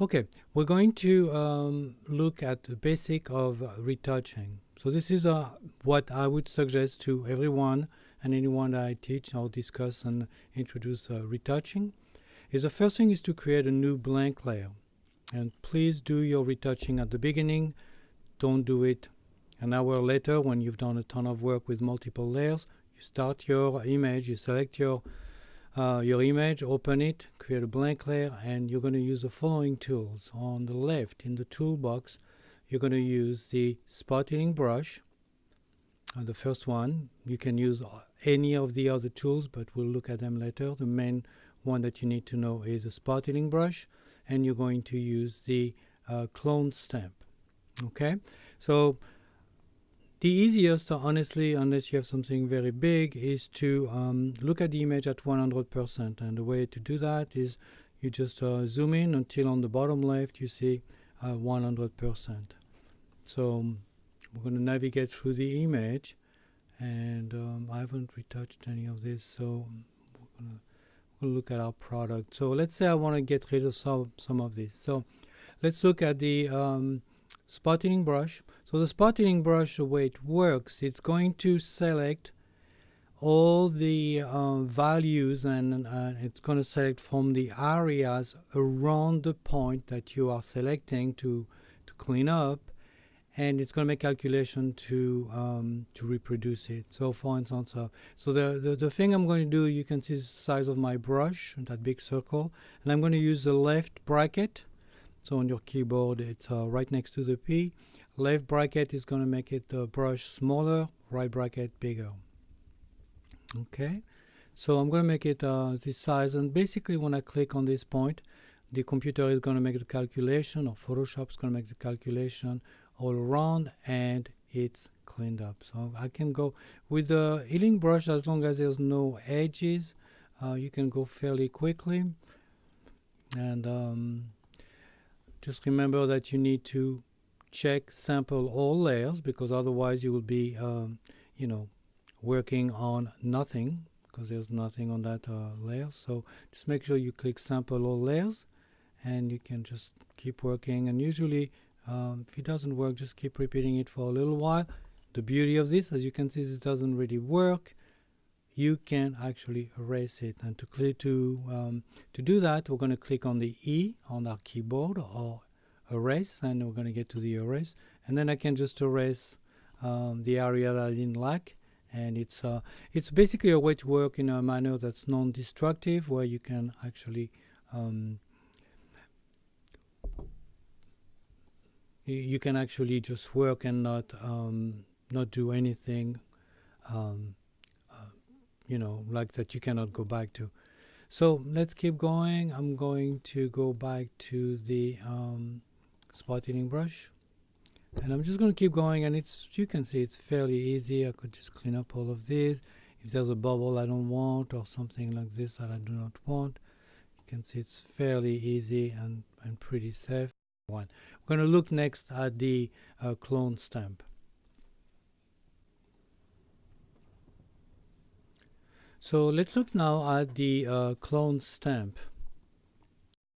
Okay, we're going to look at the basic of retouching. So this is what I would suggest to everyone and anyone that I teach or discuss and introduce retouching. Is the first thing is to create a new blank layer. And please do your retouching at the beginning. Don't do it an hour later when you've done a ton of work with multiple layers. You start your image, you select your image, open it, create a blank layer, and you're going to use the following tools. On the left in the toolbox, you're going to use the spot healing brush, the first one. You can use any of the other tools, but we'll look at them later. The main one that you need to know is a spot healing brush, and you're going to use the clone stamp. Okay, so the easiest, honestly, unless you have something very big, is to look at the image at 100%. And the way to do that is you just zoom in until on the bottom left you see 100%. So we're going to navigate through the image, and I haven't retouched any of this, so we'll look at our product. So let's say I want to get rid of some of this. So let's look at the spot healing brush. So the spot healing brush, the way it works, it's going to select all the values, and it's going to select from the areas around the point that you are selecting to clean up, and it's going to make calculation to reproduce it. So for instance, so the thing I'm going to do, you can see the size of my brush, that big circle, and I'm going to use the left bracket. So on your keyboard, it's right next to the P. Left bracket is going to make it the brush smaller, right bracket bigger. Okay, so I'm going to make it this size, and basically when I click on this point, the computer is going to make the calculation, or Photoshop is going to make the calculation all around, and it's cleaned up. So I can go with the healing brush as long as there's no edges. You can go fairly quickly, and just remember that you need to check, sample all layers, because otherwise you will be, working on nothing, because there's nothing on that layer. So just make sure you click sample all layers, and you can just keep working. And usually, if it doesn't work, just keep repeating it for a little while. The beauty of this, as you can see, this doesn't really work. You can actually erase it, and to do that, we're going to click on the E on our keyboard, or erase, and we're going to get to the erase, and then I can just erase the area that I didn't like. And it's basically a way to work in a manner that's non-destructive, where you can actually you can actually just work and not do anything like that you cannot go back to. So let's keep going. I'm going to go back to the spot healing brush, and I'm just going to keep going, and you can see it's fairly easy. I could just clean up all of this. If there's a bubble I don't want, or something like this that I do not want, you can see it's fairly easy and pretty safe. We're going to look next at the clone stamp. So let's look now at the clone stamp.